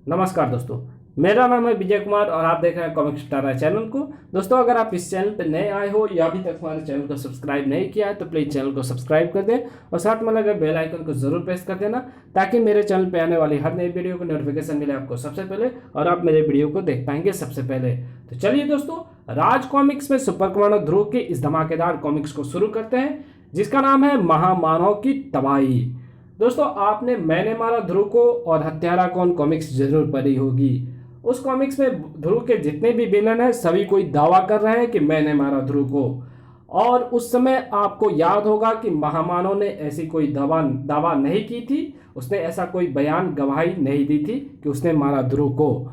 नमस्कार दोस्तों, मेरा नाम है विजय कुमार और आप देख रहे हैं कॉमिक स्टार चैनल को। दोस्तों, अगर आप इस चैनल पर नए आए हो या अभी तक हमारे चैनल को सब्सक्राइब नहीं किया है तो प्लीज़ चैनल को सब्सक्राइब कर दें और साथ में लगे बेल आइकन को जरूर प्रेस कर देना ताकि मेरे चैनल पर आने वाली हर नई वीडियो को नोटिफिकेशन मिले आपको सबसे पहले और आप मेरे वीडियो को देख पाएंगे सबसे पहले। तो चलिए दोस्तों, राज कॉमिक्स में सुपर कमांडो ध्रुव के इस धमाकेदार कॉमिक्स को शुरू करते हैं जिसका नाम है महामानव की तबाही। दोस्तों, आपने मैंने मारा ध्रुव को और हत्यारा कौन कॉमिक्स जरूर पढ़ी होगी। उस कॉमिक्स में ध्रुव के जितने भी विलन हैं सभी कोई दावा कर रहे हैं कि मैंने मारा ध्रुव को। और उस समय आपको याद होगा कि महामानव ने ऐसी कोई दावा नहीं की थी, उसने ऐसा कोई बयान गवाही नहीं दी थी कि उसने मारा ध्रुव को।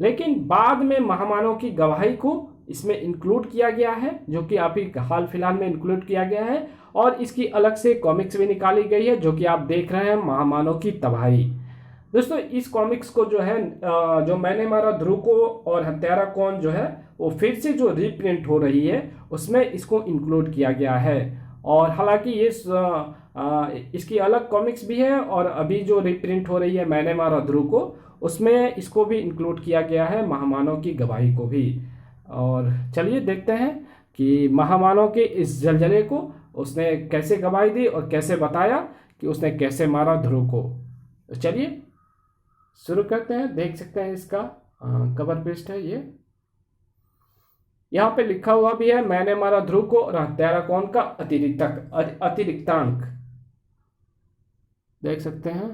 लेकिन बाद में महामानव की गवाही को इसमें इंक्लूड किया गया है, जो कि अभी हाल फिलहाल में इंक्लूड किया गया है और इसकी अलग से कॉमिक्स भी निकाली गई है जो कि आप देख रहे हैं महामानव की तबाही। दोस्तों, इस कॉमिक्स को जो है जो मैंने मारा ध्रुव को और हत्यारा कौन जो है वो फिर से जो रीप्रिंट हो रही है उसमें इसको इंक्लूड किया गया है। और हालांकि ये इसकी अलग कॉमिक्स भी है और अभी जो रीप्रिंट हो रही है मैंने मारा ध्रुव को उसमें इसको भी इंक्लूड किया गया है, महामानव की गवाही को भी। और चलिए देखते हैं कि महामानव के इस जलजले को उसने कैसे गवाही दी और कैसे बताया कि उसने कैसे मारा ध्रुव को। तो चलिए शुरू करते हैं। देख सकते हैं इसका कवर पेस्ट है ये, यहाँ पे लिखा हुआ भी है मैंने मारा ध्रुव को और हत्यारा कौन का अतिरिक्तांक देख सकते हैं।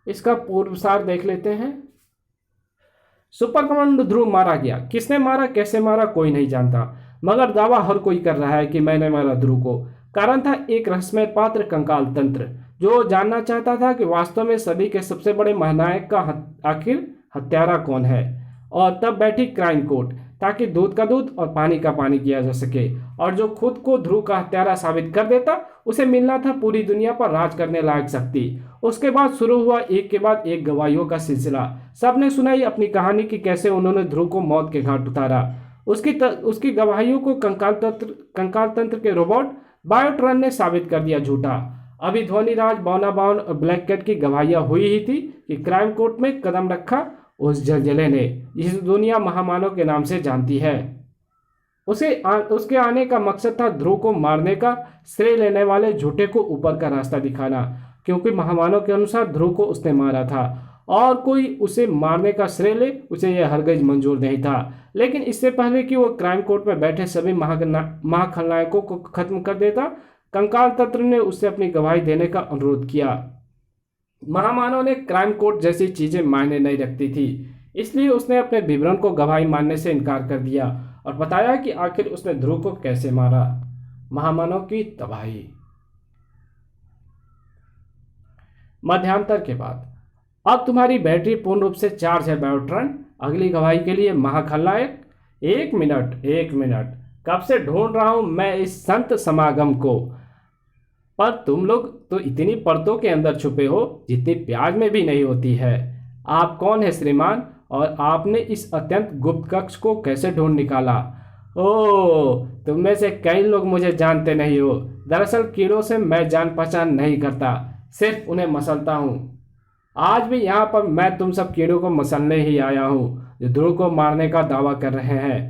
इसका पूर्व सार देख लेते हैं। सुपर कमांडो ध्रुव मारा गया, किसने मारा कैसे मारा कोई नहीं जानता, मगर दावा हर कोई कर रहा है कि मैंने मारा ध्रुव को। कारण था एक रहस्यमय पात्र कंकाल तंत्र जो जानना चाहता था कि वास्तव में सदी के सबसे बड़े महानायक का आखिर हत्यारा कौन है। और तब बैठी क्राइम कोर्ट ताकि दूध का दूध और पानी का पानी किया जा सके, और जो खुद को ध्रुव का हत्यारा साबित कर देता उसे मिलना था पूरी दुनिया पर राज करने लायक शक्ति। उसके बाद शुरू हुआ एक के बाद एक गवाहियों का सिलसिला। सबने सुनाई अपनी कहानी कि कैसे उन्होंने ध्रुव को मौत के घाट उतारा। उसकी गवाहियों को कंकाल तंत्र के रोबोट बायोट्रॉन ने साबित कर दिया झूठा। अभी ध्वनिराज, बौना बाउन और ब्लैक कैट की गवाहियां हुई ही थी कि क्राइम कोर्ट में कदम रखा उस जलजले ने जिसे दुनिया महामानव के नाम से जानती है। उसके आने का मकसद था ध्रुव को मारने का श्रेय लेने वाले झूठे को ऊपर का रास्ता दिखाना, क्योंकि महामानव के अनुसार ध्रुव को उसने मारा था और कोई उसे मारने का श्रेय ले उसे यह हरगिज मंजूर नहीं था। लेकिन इससे पहले कि वो क्राइम कोर्ट में बैठे सभी महाखलनायकों को खत्म कर देता, कंकाल तंत्र ने उससे अपनी गवाही देने का अनुरोध किया। महामानव ने क्राइम कोर्ट जैसी चीजें मायने नहीं रखती थी, इसलिए उसने अपने विवरण को गवाही मानने से इनकार कर दिया और बताया कि आखिर उसने ध्रुव को कैसे मारा। महामानव की तबाही। मध्यांतर के बाद अब तुम्हारी बैटरी पूर्ण रूप से चार्ज है बायोट्रॉन। अगली गवाही के लिए महाखलनायक। एक मिनट, कब से ढूंढ रहा हूं मैं इस संत समागम को, पर तुम लोग तो इतनी परतों के अंदर छुपे हो जितनी प्याज में भी नहीं होती है। आप कौन है श्रीमान, और आपने इस अत्यंत गुप्त कक्ष को कैसे ढूंढ निकाला? ओह, तुम में से कई लोग मुझे जानते नहीं हो। दरअसल कीड़ों से मैं जान पहचान नहीं करता, सिर्फ उन्हें मसलता हूँ। आज भी यहाँ पर मैं तुम सब कीड़ों को मसलने ही आया हूँ जो ध्रुव को मारने का दावा कर रहे हैं।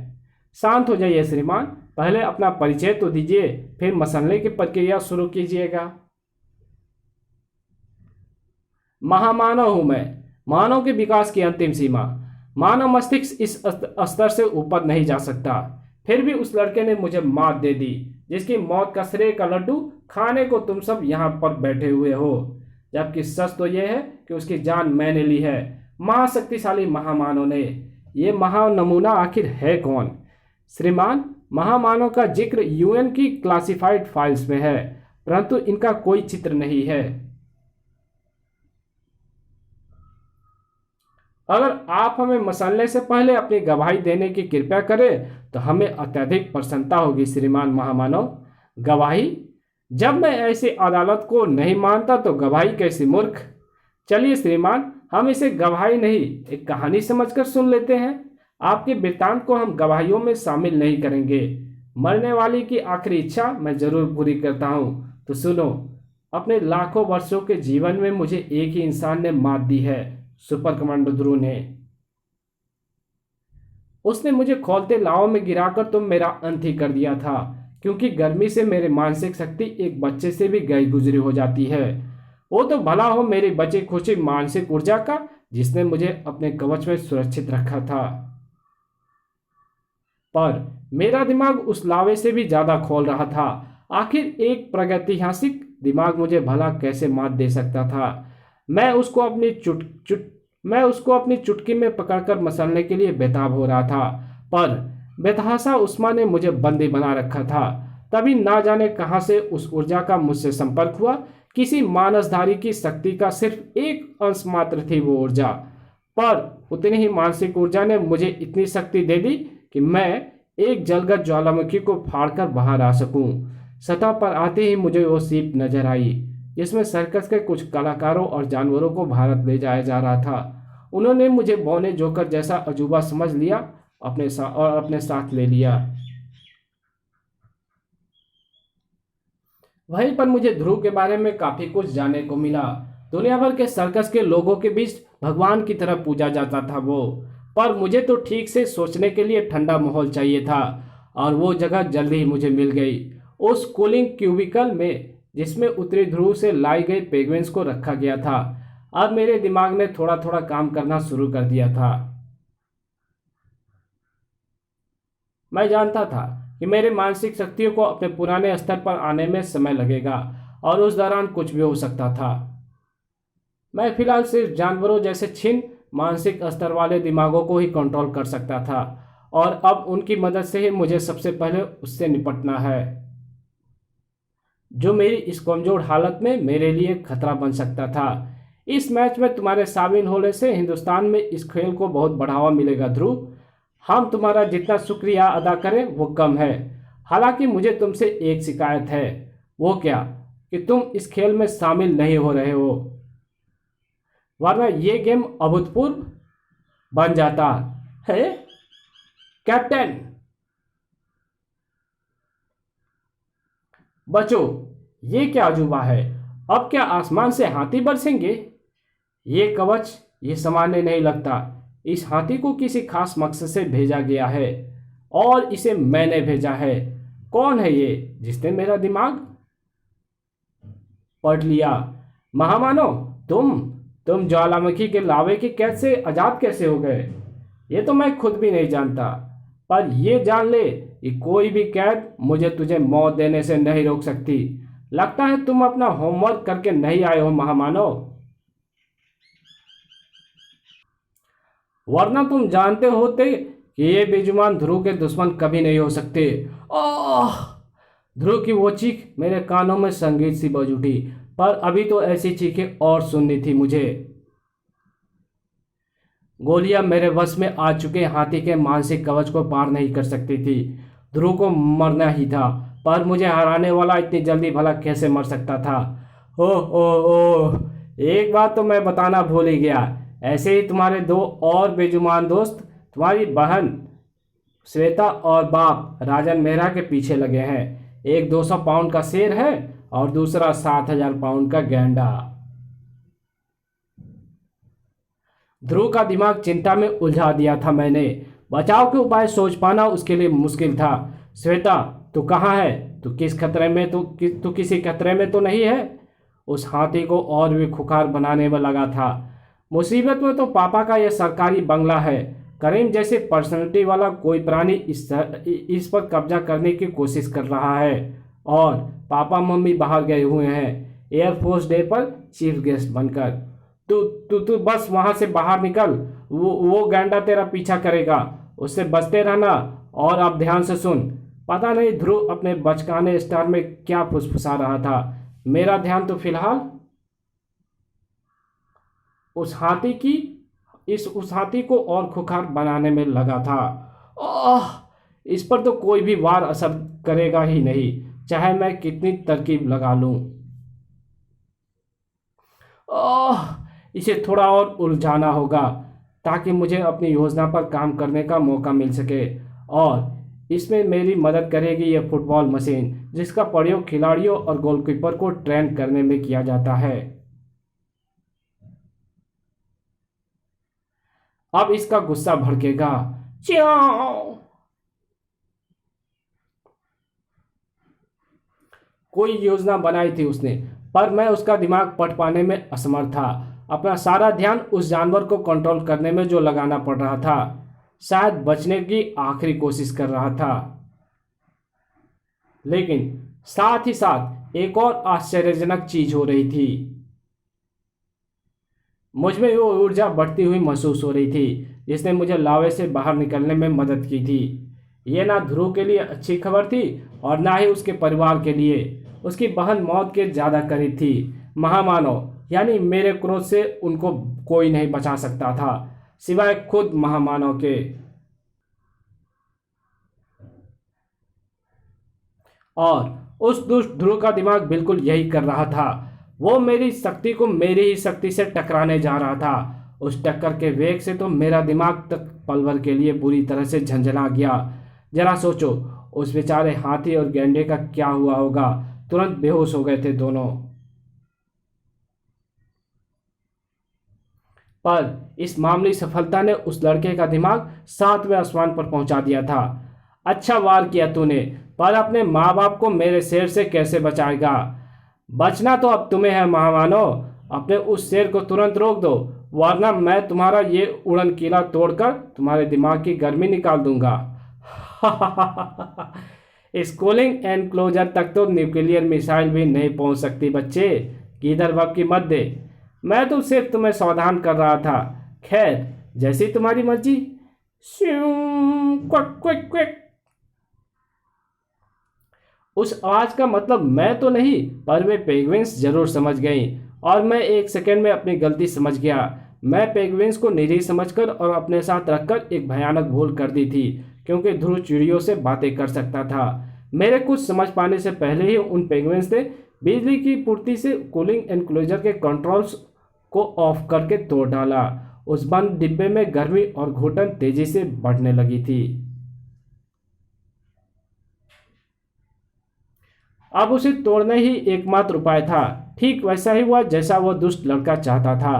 शांत हो जाइए श्रीमान, पहले अपना परिचय तो दीजिए, फिर मसलने की प्रक्रिया शुरू कीजिएगा। महामानव हूं मैं, मानव के विकास की अंतिम सीमा। मानव मस्तिष्क इस स्तर से ऊपर नहीं जा सकता। फिर भी उस लड़के ने मुझे मात दे दी जिसकी मौत का श्रेय का लड्डू खाने को तुम सब यहाँ पर बैठे हुए हो, जबकि सच तो यह है कि उसकी जान मैंने ली है, महाशक्तिशाली महामानव ने। ये महानमूना आखिर है कौन? श्रीमान, महामानव का जिक्र यूएन की क्लासिफाइड फाइल्स में है, परंतु इनका कोई चित्र नहीं है। अगर आप हमें मसलने से पहले अपनी गवाही देने की कृपा करें तो हमें अत्यधिक प्रसन्नता होगी श्रीमान महामानव। गवाही? जब मैं ऐसी अदालत को नहीं मानता तो गवाही कैसी मूर्ख। चलिए श्रीमान, हम इसे गवाही नहीं एक कहानी समझकर सुन लेते हैं। आपके वृत्तांत को हम गवाहियों में शामिल नहीं करेंगे। मरने वाली की आखिरी इच्छा मैं जरूर पूरी करता हूँ, तो सुनो। अपने लाखों वर्षों के जीवन में मुझे एक ही इंसान ने मात दी है, सुपर कमांडो ध्रुव ने। उसने मुझे खौलते लाव में गिराकर तो मेरा अंत ही कर दिया था, क्योंकि गर्मी से मेरी मानसिक शक्ति एक बच्चे से भी गई गुजरी हो जाती है। वो तो भला हो मेरी बची खुची मानसिक ऊर्जा का, जिसने मुझे अपने कवच में सुरक्षित रखा था। पर मेरा दिमाग उस लावे से भी ज्यादा खोल रहा था। आखिर एक प्रागैतिहासिक दिमाग मुझे भला कैसे मात दे सकता था। मैं उसको अपनी मैं उसको अपनी चुटकी में पकड़कर मसलने के लिए बेताब हो रहा था, पर बेतहाशा उस्मा ने मुझे बंदी बना रखा था। तभी ना जाने कहां से उस ऊर्जा का मुझसे संपर्क हुआ। किसी मानसधारी की शक्ति का सिर्फ एक अंश मात्र थी वो ऊर्जा, पर उतनी ही मानसिक ऊर्जा ने मुझे इतनी शक्ति दे दी कि मैं एक जलगत ज्वालामुखी को फाड़कर बाहर आ सकूं। सतह पर आते ही मुझे वो सीप नजर आई, जिसमें सर्कस के कुछ कलाकारों और जानवरों को भारत ले जाया जा रहा था। उन्होंने मुझे बौने जोकर जैसा अजूबा समझ लिया और अपने साथ ले लिया। वहीं पर मुझे ध्रुव के बारे में काफी कुछ जानने को मिला। दुनिया भर के सर्कस के लोगों के बीच भगवान की तरह पूजा जाता था वो, पर मुझे तो ठीक से सोचने के लिए ठंडा माहौल चाहिए था, और वो जगह जल्दी ही मुझे मिल गई। उस कूलिंग क्यूबिकल में जिसमें उत्तरी ध्रुव से लाई गई पेंगुइन्स को रखा गया था। अब मेरे दिमाग ने थोड़ा थोड़ा काम करना शुरू कर दिया था। मैं जानता था कि मेरे मानसिक शक्तियों को अपने पुराने स्तर पर आने में समय लगेगा, और उस दौरान कुछ भी हो सकता था। मैं फिलहाल सिर्फ जानवरों जैसे छिन्न मानसिक स्तर वाले दिमागों को ही कंट्रोल कर सकता था, और अब उनकी मदद से ही मुझे सबसे पहले उससे निपटना है, जो मेरी इस कमजोर हालत में मेरे लिए खतरा बन सकता था। इस मैच में तुम्हारे शामिल होने से हिंदुस्तान में इस खेल को बहुत बढ़ावा मिलेगा ध्रुव। हम तुम्हारा जितना शुक्रिया अदा करें वो कम है। हालांकि मुझे तुमसे एक शिकायत है। वो क्या? कि तुम इस खेल में शामिल नहीं हो रहे हो, वरना ये गेम अभूतपूर्व बन जाता है। कैप्टन बचो, ये क्या अजूबा है? अब क्या आसमान से हाथी बरसेंगे? ये कवच ये सामान्य नहीं लगता। इस हाथी को किसी खास मकसद से भेजा गया है, और इसे मैंने भेजा है। कौन है ये जिसने मेरा दिमाग पढ़ लिया? महामानव, तुम ज्वालामुखी के लावे की कैद से आजाद कैसे हो गए? ये तो मैं खुद भी नहीं जानता, पर ये जान ले कि कोई भी कैद मुझे तुझे मौत देने से नहीं रोक सकती। लगता है तुम अपना होमवर्क करके नहीं आए हो महामानव, वरना तुम जानते होते कि ये बेजुबान ध्रुव के दुश्मन कभी नहीं हो सकते। आह! ध्रुव की वो चीख मेरे कानों में संगीत सी बज उठी, पर अभी तो ऐसी चीखें और सुननी थी मुझे। गोलियां मेरे वश में आ चुके हाथी के मानसिक कवच को पार नहीं कर सकती थी। ध्रुव को मरना ही था, पर मुझे हराने वाला इतनी जल्दी भला कैसे मर सकता था? ओह, एक बात तो मैं बताना भूल ही गया। ऐसे ही तुम्हारे दो और बेजुबान दोस्त, तुम्हारी बहन श्वेता और बाप राजन मेहरा के पीछे लगे हैं। एक 200 पाउंड का शेर है और दूसरा 7000 पाउंड का गैंडा। ध्रुव का दिमाग चिंता में उलझा दिया था मैंने। बचाव के उपाय सोच पाना उसके लिए मुश्किल था। श्वेता, तू कहाँ है? तू किसी खतरे में तो नहीं है? उस हाथी को और भी खुखार बनाने में लगा था। मुसीबत में तो पापा का यह सरकारी बंगला है। करीम जैसे पर्सनैलिटी वाला कोई प्राणी इस पर कब्जा करने की कोशिश कर रहा है, और पापा मम्मी बाहर गए हुए हैं एयरफोर्स डे पर चीफ गेस्ट बनकर। तू बस वहां से बाहर निकल। वो गैंडा तेरा पीछा करेगा, उससे बचते रहना। और अब ध्यान से सुन। पता नहीं ध्रुव अपने बचकाने स्टार में क्या फुसफुसा रहा था। मेरा ध्यान तो फिलहाल उस हाथी को और खुखार बनाने में लगा था। आह! इस पर तो कोई भी वार असर करेगा ही नहीं, चाहे मैं कितनी तरकीब लगा लूं। इसे थोड़ा और उलझाना होगा, ताकि मुझे अपनी योजना पर काम करने का मौका मिल सके। और इसमें मेरी मदद करेगी यह फुटबॉल मशीन, जिसका प्रयोग खिलाड़ियों और गोलकीपर को ट्रेन करने में किया जाता है। अब इसका गुस्सा भड़केगा। च्याओ। कोई योजना बनाई थी उसने, पर मैं उसका दिमाग पढ़ पाने में असमर्थ था। अपना सारा ध्यान उस जानवर को कंट्रोल करने में जो लगाना पड़ रहा था। शायद बचने की आखिरी कोशिश कर रहा था, लेकिन साथ ही साथ एक और आश्चर्यजनक चीज हो रही थी। मुझ में वो ऊर्जा बढ़ती हुई महसूस हो रही थी जिसने मुझे लावे से बाहर निकलने में मदद की थी। ये ना ध्रुव के लिए अच्छी खबर थी और ना ही उसके परिवार के लिए। उसकी बहन मौत के ज्यादा करीब थी। महामानव यानी मेरे क्रोध से उनको कोई नहीं बचा सकता था सिवाय खुद महामानव के। और उस दुष्ट ध्रुव का दिमाग बिल्कुल यही कर रहा था। वो मेरी शक्ति को मेरी ही शक्ति से टकराने जा रहा था। उस टक्कर के वेग से तो मेरा दिमाग तक पल भर के लिए बुरी तरह से झंझना गया। जरा सोचो, उस बेचारे हाथी और गैंडे का क्या हुआ होगा। तुरंत बेहोश हो गए थे दोनों। पर इस मामूली सफलता ने उस लड़के का दिमाग 7वें आसमान पर पहुंचा दिया था। अच्छा वार किया तूने, पर अपने माँ बाप को मेरे शेर से कैसे बचाएगा? बचना तो अब तुम्हें है महामानव। अपने उस शेर को तुरंत रोक दो, वरना मैं तुम्हारा ये उड़न किला तोड़कर तुम्हारे दिमाग की गर्मी निकाल दूंगा। इस कूलिंग एनक्लोजर तक तो न्यूक्लियर मिसाइल भी नहीं पहुंच सकती बच्चे। किधर भब की मत दे। मैं तो सिर्फ तुम्हें सावधान कर रहा था। खैर, जैसी तुम्हारी मर्जी। Quick quick quick. उस आवाज का मतलब मैं तो नहीं, पर वे पेंगुइन्स जरूर समझ गईं और मैं एक सेकंड में अपनी गलती समझ गया। मैं पेंगुइन्स को निरीह समझकर और अपने साथ रखकर एक भयानक भूल कर दी थी, क्योंकि ध्रुव चिड़ियों से बातें कर सकता था। मेरे कुछ समझ पाने से पहले ही उन पेंगुइन्स ने बिजली की पूर्ति से कूलिंग एनक्लोजर के कंट्रोल्स को ऑफ करके तोड़ डाला। उस बंद डिब्बे में गर्मी और घुटन तेजी से बढ़ने लगी थी। अब उसे तोड़ना ही एकमात्र उपाय था। ठीक वैसा ही हुआ जैसा वह दुष्ट लड़का चाहता था।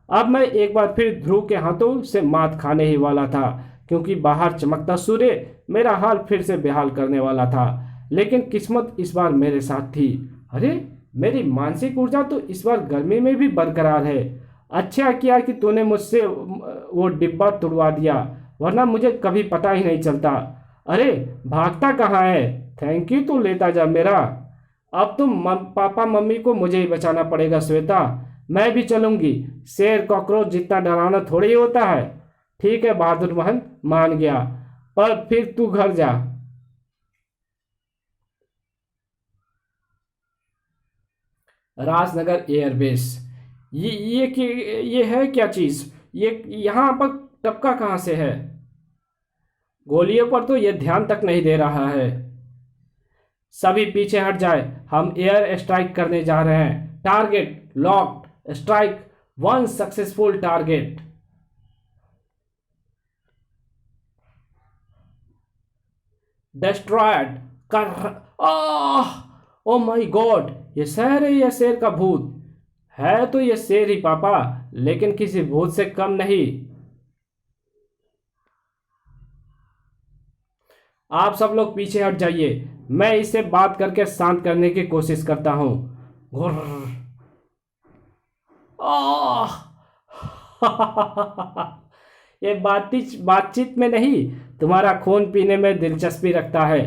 अब मैं एक बार फिर ध्रुव के हाथों से मात खाने ही वाला था, क्योंकि बाहर चमकता सूर्य मेरा हाल फिर से बेहाल करने वाला था। लेकिन किस्मत इस बार मेरे साथ थी। अरे, मेरी मानसिक ऊर्जा तो इस बार गर्मी में भी बरकरार है। अच्छा किया कि तूने मुझसे वो डिब्बा तुड़वा दिया, वरना मुझे कभी पता ही नहीं चलता। अरे, भागता कहाँ है? थैंक यू, तू लेता जा मेरा। अब तो पापा मम्मी को मुझे ही बचाना पड़ेगा श्वेता। मैं भी चलूंगी। शेर कॉकरोच जितना डरावना थोड़ी ही होता है। ठीक है बहादुर बहन, मान गया, पर फिर तू घर जा। राजनगर एयरबेस। ये है क्या चीज? ये यहाँ पर टपका कहाँ से है? गोलियों पर तो ये ध्यान तक नहीं दे रहा है। सभी पीछे हट जाए, हम एयर स्ट्राइक करने जा रहे हैं। Target locked, strike one successful target. Destroyed कर। आह, ओ माय गॉड, ये शहर है या शेर का भूत? है तो ये शेर ही पापा, लेकिन किसी भूत से कम नहीं। आप सब लोग पीछे हट जाइए, मैं इससे बात करके शांत करने की कोशिश करता हूं। घुर्र। आह। ये बातचीत में नहीं, तुम्हारा खून पीने में दिलचस्पी रखता है।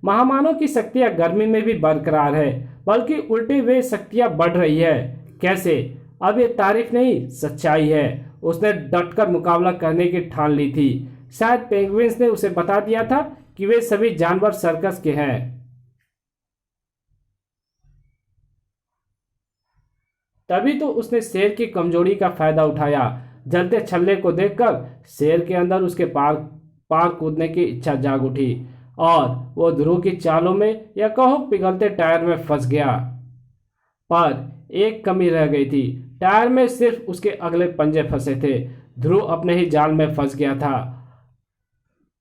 महामानव की शक्तियां गर्मी में भी बरकरार है, बल्कि उल्टी वे शक्तियां बढ़ रही है। कैसे? अब ये तारीफ नहीं, सच्चाई है। उसने डटकर मुकाबला करने की ठान ली थी। शायद पेंगुइन्स ने उसे बता दिया था कि वे सभी जानवर सर्कस के हैं। तभी तो उसने शेर की कमजोरी का फायदा उठाया। जलते छल्ले को देखकर शेर के अंदर उसके पार पार कूदने की इच्छा जाग उठी और वो ध्रुव की चालों में या कहो पिघलते टायर में फंस गया। पर एक कमी रह गई थी, टायर में सिर्फ उसके अगले पंजे फंसे थे। ध्रुव अपने ही जाल में फंस गया था।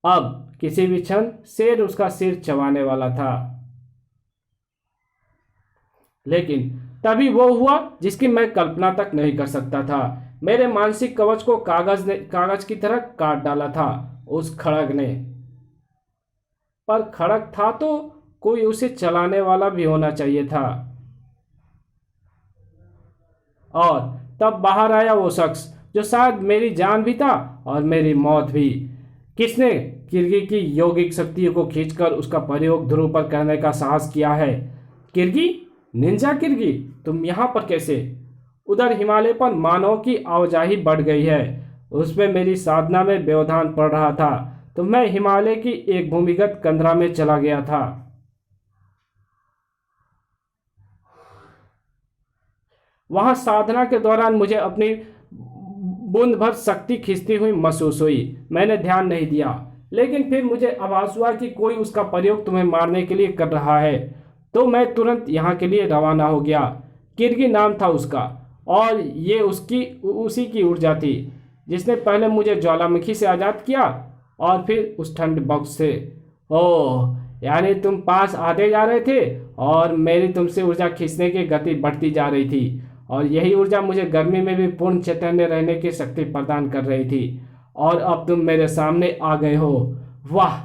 अब किसी भी क्षण शेर उसका सिर चबाने वाला था। लेकिन तभी वो हुआ जिसकी मैं कल्पना तक नहीं कर सकता था। मेरे मानसिक कवच को कागज की तरह काट डाला था। उस खड़ग ने। पर खड़ग था तो कोई उसे चलाने वाला भी होना चाहिए था। और तब बाहर आया वो शख्स जो शायद मेरी जान भी था और मेरी मौत भी। किसने किर्गी की यौगिक शक्तियों को खींचकर उसका प्रयोग ध्रुव पर करने का साहस किया है? किर्गी, निंजा किर्गी, तुम यहाँ पर कैसे? उधर हिमालय पर मानव की आवाजाही बढ़ गई है। उसमें मेरी साधना में व्यवधान पड़ रहा था तो मैं हिमालय की एक भूमिगत कंदरा में चला गया था। वहां साधना के दौरान मुझे अपनी बूंद भर शक्ति खींचती हुई महसूस हुई। मैंने ध्यान नहीं दिया, लेकिन फिर मुझे आभास हुआ कि कोई उसका प्रयोग तुम्हें मारने के लिए कर रहा है। तो मैं तुरंत यहाँ के लिए रवाना हो गया। किर्गी नाम था उसका, और ये उसी की ऊर्जा थी जिसने पहले मुझे ज्वालामुखी से आज़ाद किया और फिर उस ठंड बॉक्स से। ओह, यानी तुम पास आते जा रहे थे और मेरी तुमसे ऊर्जा खींचने की गति बढ़ती जा रही थी, और यही ऊर्जा मुझे गर्मी में भी पूर्ण चैतन्य रहने की शक्ति प्रदान कर रही थी। और अब तुम मेरे सामने आ गए हो। वाह!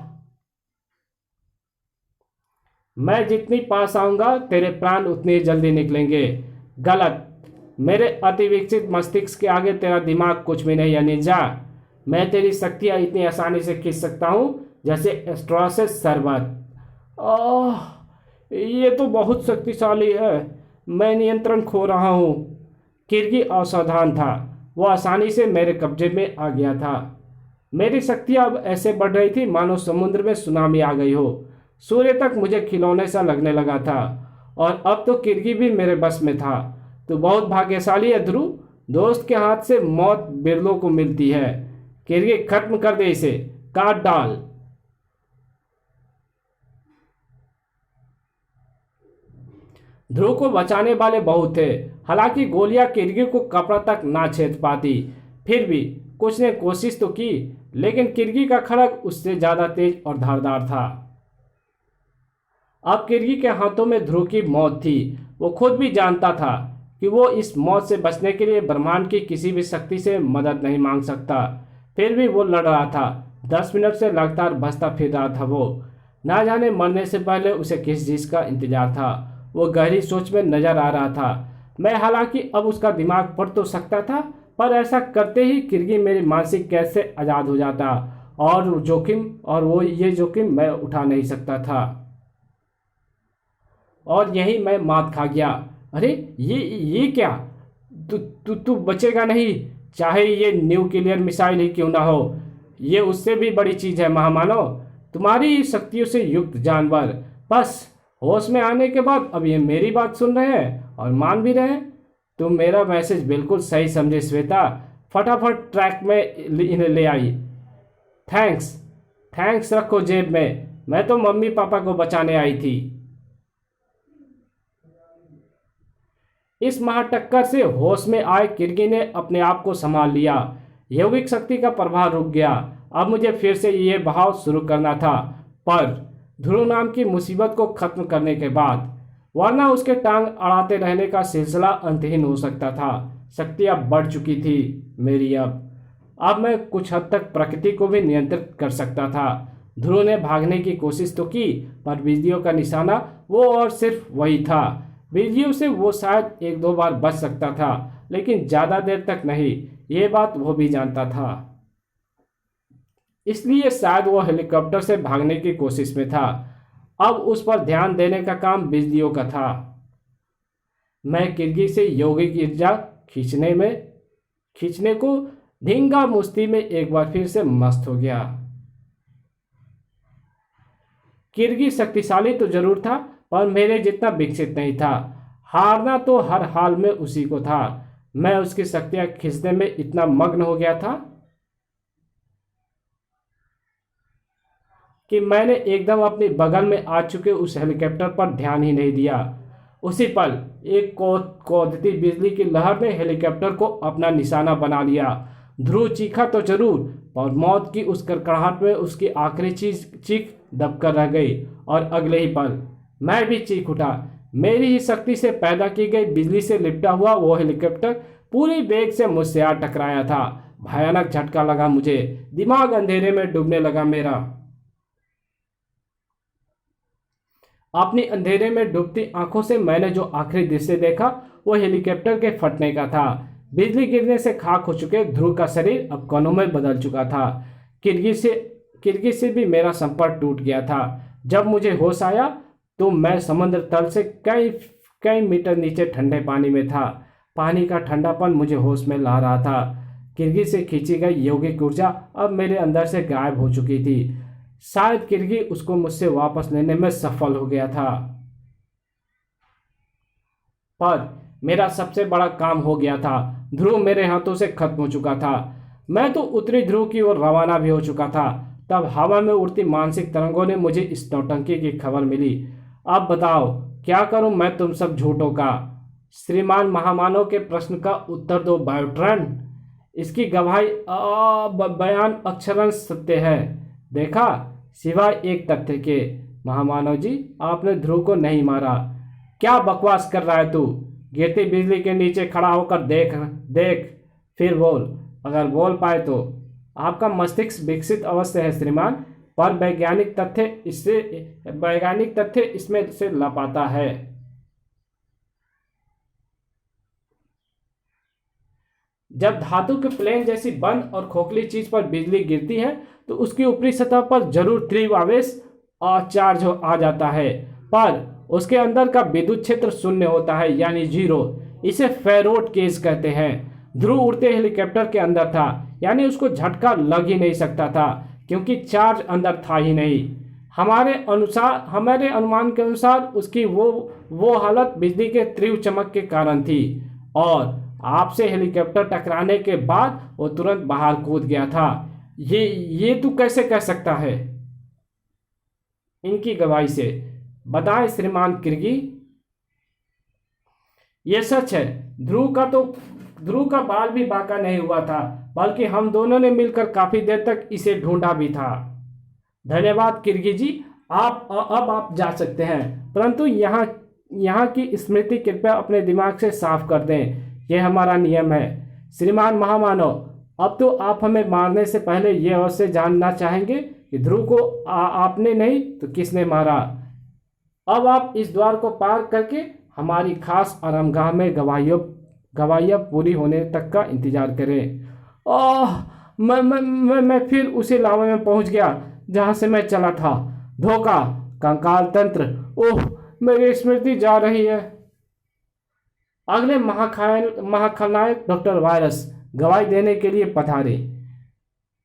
मैं जितनी पास आऊंगा तेरे प्राण उतनी जल्दी निकलेंगे। गलत। मेरे अति विकसित मस्तिष्क के आगे तेरा दिमाग कुछ भी नहीं है निंजा। मैं तेरी शक्तियां इतनी आसानी से खींच सकता हूं जैसे एस्ट्रोसिस शरबत। आह, ये तो बहुत शक्तिशाली है। मैं नियंत्रण खो रहा हूँ। किर्गी असावधान था। वो आसानी से मेरे कब्जे में आ गया था। मेरी शक्तियाँ अब ऐसे बढ़ रही थी मानो समुद्र में सुनामी आ गई हो। सूर्य तक मुझे खिलौने सा लगने लगा था, और अब तो किर्गी भी मेरे बस में था। तो बहुत भाग्यशाली है ध्रुव। दोस्त के हाथ से मौत बिरलों को मिलती है। किर्गी, खत्म कर दे इसे, काट डाल। ध्रुव को बचाने वाले बहुत थे, हालांकि गोलियां किर्गी को कपड़ा तक ना छेद पाती। फिर भी कुछ ने कोशिश तो की, लेकिन किर्गी का खड़ग उससे ज्यादा तेज और धारदार था। अब किर्गी के हाथों में ध्रुव की मौत थी। वो खुद भी जानता था कि वो इस मौत से बचने के लिए ब्रह्मांड की किसी भी शक्ति से मदद नहीं मांग सकता। फिर भी वो लड़ रहा था। 10 मिनट से लगातार बचता फिर रहा था वो। ना जाने मरने से पहले उसे किस चीज का इंतजार था। वो गहरी सोच में नजर आ रहा था। मैं हालांकि अब उसका दिमाग पढ़ तो सकता था, पर ऐसा करते ही किर्गी मेरी मानसिक कैद से आज़ाद हो जाता, और वो ये जोखिम मैं उठा नहीं सकता था। और यही मैं मात खा गया। अरे ये क्या? तू बचेगा नहीं, चाहे ये न्यूक्लियर मिसाइल ही क्यों ना हो। ये उससे भी बड़ी चीज है महामानव, तुम्हारी शक्तियों से युक्त जानवर। बस होश में आने के बाद अब ये मेरी बात सुन रहे हैं और मान भी रहे हैं। तुम मेरा मैसेज बिल्कुल सही समझे श्वेता। फटाफट ट्रैक में इन्हें ले आई। थैंक्स रखो जेब में। मैं तो मम्मी पापा को बचाने आई थी। इस महाटक्कर से होश में आए किर्गी ने अपने आप को संभाल लिया। यौगिक शक्ति का प्रभाव रुक गया। अब मुझे फिर से ये बहाव शुरू करना था, पर ध्रुव नाम की मुसीबत को खत्म करने के बाद, वरना उसके टांग अड़ाते रहने का सिलसिला अंतहीन हो सकता था। शक्ति अब बढ़ चुकी थी मेरी। अब मैं कुछ हद तक प्रकृति को भी नियंत्रित कर सकता था। ध्रुव ने भागने की कोशिश तो की, पर बिजलियों का निशाना वो और सिर्फ वही था। बिजलियों से वो शायद 1-2 बार बच सकता था, लेकिन ज्यादा देर तक नहीं। ये बात वो भी जानता था। इसलिए शायद वो हेलीकॉप्टर से भागने की कोशिश में था। अब उस पर ध्यान देने का काम बिजलियों का था। मैं किर्गी से यौगिक ऊर्जा खींचने को धींगा मुश्ती में एक बार फिर से मस्त हो गया। किर्गी शक्तिशाली तो जरूर था, पर मेरे जितना विकसित नहीं था। हारना तो हर हाल में उसी को था। मैं उसकी शक्तियां खींचने में इतना मग्न हो गया था कि मैंने एकदम अपने बगल में आ चुके उस हेलीकॉप्टर पर ध्यान ही नहीं दिया। उसी पल एक कौदती बिजली की लहर ने हेलीकॉप्टर को अपना निशाना बना लिया। ध्रुव चीखा तो जरूर, पर मौत की उस कड़कड़ाहट में उसकी आखिरी चीख दबकर रह गई, और अगले ही पल मैं भी चीख उठा। मेरी ही शक्ति से पैदा की गई बिजली से लिपटा हुआ वो हेलीकॉप्टर पूरी वेग से मुझसे आ टकराया था। भयानक झटका लगा मुझे। दिमाग अंधेरे में डूबने लगा मेरा। अपनी अंधेरे में डूबती आंखों से मैंने जो आखिरी दृश्य देखा वो हेलीकॉप्टर के फटने का था। बिजली गिरने से खाक हो चुके ध्रुव का शरीर अब कणों में बदल चुका था। किरगिज से भी मेरा संपर्क टूट गया था। जब मुझे होश आया तो मैं समुद्र तल से कई कई मीटर नीचे ठंडे पानी में था। पानी का ठंडापन मुझे होश में ला रहा था। किरगिज से खींची गई यौगिक ऊर्जा अब मेरे अंदर से गायब हो चुकी थी। शायद किरगिज उसको मुझसे वापस लेने में सफल हो गया था। पर मेरा सबसे बड़ा काम हो गया था। ध्रुव मेरे हाथों से खत्म हो चुका था। मैं तो उत्तरी ध्रुव की ओर रवाना भी हो चुका था। तब हवा में उड़ती मानसिक तरंगों ने मुझे इस नौटंकी की खबर मिली। अब बताओ क्या करूं मैं तुम सब झूठों का? श्रीमान महामानव के प्रश्न का उत्तर दो बायोट्रन। इसकी गवाही बयान अक्षरशः सत्य है। देखा, सिवाय एक तथ्य के। महामानव जी, आपने ध्रुव को नहीं मारा। क्या बकवास कर रहा है तू? गिरती बिजली के नीचे खड़ा होकर देख देख, फिर बोल, अगर बोल पाए तो। आपका मस्तिष्क विकसित अवश्य है श्रीमान, पर वैज्ञानिक तथ्य इसमें से लापता है। जब धातु के प्लेन जैसी बंद और खोखली चीज पर बिजली गिरती है तो उसकी ऊपरी सतह पर जरूर तीव्र आवेश और चार्ज आ जाता है, पर उसके अंदर का विद्युत क्षेत्र शून्य होता है, यानी जीरो। इसे फेरोड केज कहते हैं। ध्रुव उड़ते हेलीकॉप्टर के अंदर था, यानी उसको झटका लग ही नहीं सकता था क्योंकि चार्ज अंदर था ही नहीं। हमारे अनुमान के अनुसार उसकी वो हालत बिजली के तीव्र चमक के कारण थी, और आपसे हेलीकॉप्टर टकराने के बाद वो तुरंत बाहर कूद गया था। ये तू कैसे कह सकता है? इनकी गवाही से। बताएं श्रीमान किरगी। ये सच है। ध्रुव का बाल भी बांका नहीं हुआ था, बल्कि हम दोनों ने मिलकर काफी देर तक इसे ढूंढा भी था। धन्यवाद किरगी जी, अब आप जा सकते हैं, परंतु यहाँ की स्मृति कृपया अपने दिमाग से साफ कर दें। यह हमारा नियम है। श्रीमान महामानव, अब तो आप हमें मारने से पहले यह अवश्य जानना चाहेंगे कि ध्रुव को आपने नहीं तो किसने मारा। अब आप इस द्वार को पार करके हमारी खास आरामगाह में गवाहियाँ पूरी होने तक का इंतजार करें। मैं फिर उसी लावे में पहुंच गया जहां से मैं चला था। धोखा, कंकाल तंत्र, ओह मेरी स्मृति जा रही है। अगले महाखलनायक डॉक्टर वायरस गवाही देने के लिए पधारे।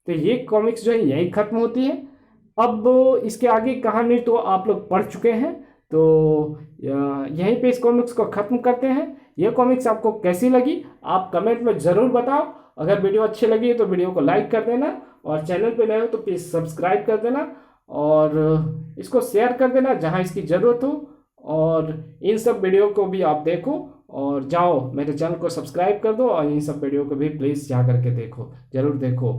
तो ये कॉमिक्स जो है यही खत्म होती है। अब इसके आगे कहानी तो आप लोग पढ़ चुके हैं, तो यहीं पे इस कॉमिक्स को ख़त्म करते हैं। ये कॉमिक्स आपको कैसी लगी आप कमेंट में ज़रूर बताओ। अगर वीडियो अच्छी लगी है तो वीडियो को लाइक कर देना, और चैनल पे नए हो तो प्लीज़ सब्सक्राइब कर देना, और इसको शेयर कर देना जहां इसकी ज़रूरत हो। और इन सब वीडियो को भी आप देखो, और जाओ मेरे चैनल को सब्सक्राइब कर दो, और इन सब वीडियो को भी प्लीज़ जा करके देखो, ज़रूर देखो।